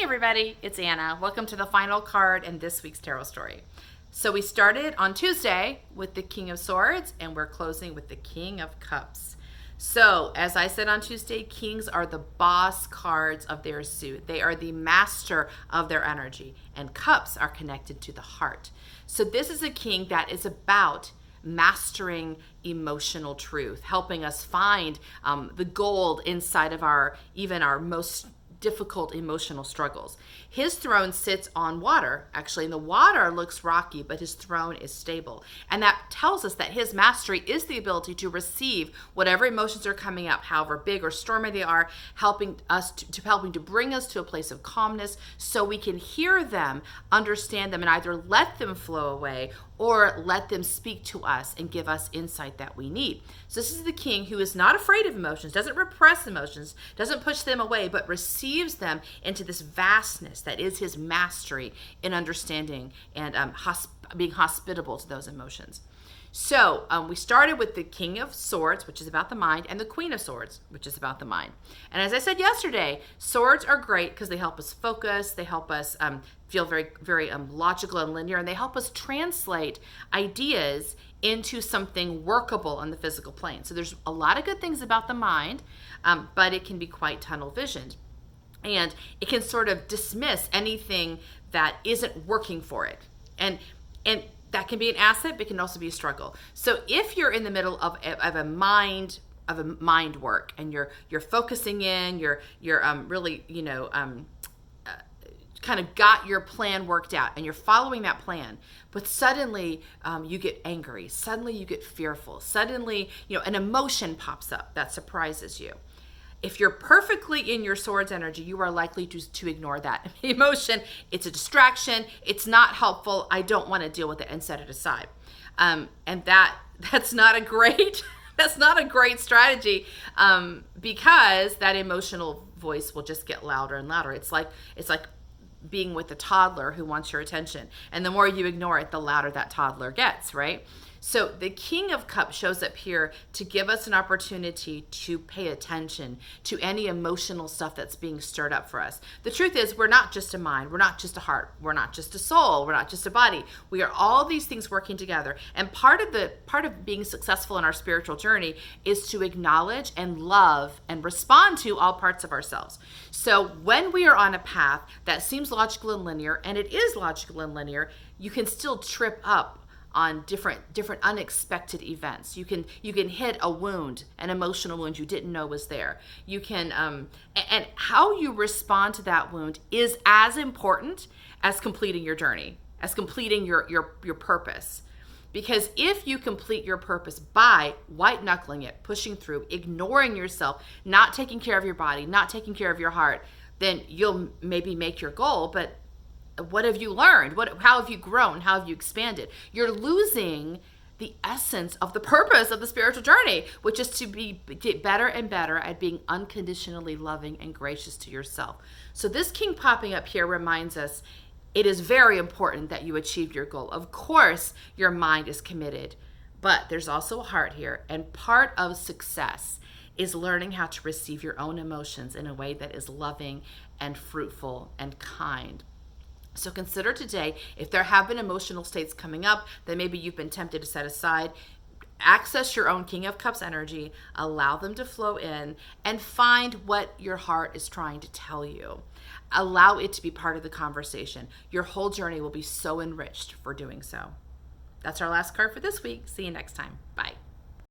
everybody, it's Anna. Welcome to the final card in this week's tarot story. So we started on Tuesday with the King of Swords and we're closing with the King of Cups. So as I said on Tuesday, kings are the boss cards of their suit. They are the master of their energy, and cups are connected to the heart. So this is a king that is about mastering emotional truth, helping us find the gold inside of our most difficult emotional struggles. His throne sits on water, actually, and the water looks rocky, but his throne is stable. And that tells us that his mastery is the ability to receive whatever emotions are coming up, however big or stormy they are, helping to bring us to a place of calmness so we can hear them, understand them, and either let them flow away or let them speak to us and give us insight that we need. So this is the king who is not afraid of emotions, doesn't repress emotions, doesn't push them away, but receives them into this vastness that is his mastery in understanding and being hospitable to those emotions. So we started with the King of Swords, which is about the mind, and the Queen of Swords, which is about the mind. And as I said yesterday, swords are great because they help us focus, they help us feel very, very logical and linear, and they help us translate ideas into something workable on the physical plane. So there's a lot of good things about the mind, but it can be quite tunnel visioned. And it can sort of dismiss anything that isn't working for it. And that can be an asset, but it can also be a struggle. So if you're in the middle of a mind work and you're focusing in, you're really kind of got your plan worked out and you're following that plan, but suddenly you get angry, suddenly you get fearful, suddenly an emotion pops up that surprises you. If you're perfectly in your swords energy, you are likely to ignore that emotion. It's a distraction. It's not helpful. I don't want to deal with it, and set it aside. And that's not a great strategy because that emotional voice will just get louder and louder. It's like being with a toddler who wants your attention, and the more you ignore it, the louder that toddler gets, right? So the King of Cups shows up here to give us an opportunity to pay attention to any emotional stuff that's being stirred up for us. The truth is, we're not just a mind, we're not just a heart, we're not just a soul, we're not just a body. We are all these things working together. And part of being successful in our spiritual journey is to acknowledge and love and respond to all parts of ourselves. So when we are on a path that seems logical and linear, and it is logical and linear, you can still trip up on different unexpected events. You can hit a wound, an emotional wound you didn't know was there. You can and how you respond to that wound is as important as completing your journey, as completing your purpose. Because if you complete your purpose by white knuckling it, pushing through, ignoring yourself, not taking care of your body, not taking care of your heart, then you'll maybe make your goal, but what have you learned? How have you grown? How have you expanded? You're losing the essence of the purpose of the spiritual journey, which is to get better and better at being unconditionally loving and gracious to yourself. So this king popping up here reminds us it is very important that you achieve your goal. Of course, your mind is committed, but there's also a heart here. And part of success is learning how to receive your own emotions in a way that is loving and fruitful and kind. So consider today, if there have been emotional states coming up that maybe you've been tempted to set aside, access your own King of Cups energy, allow them to flow in, and find what your heart is trying to tell you. Allow it to be part of the conversation. Your whole journey will be so enriched for doing so. That's our last card for this week. See you next time. Bye.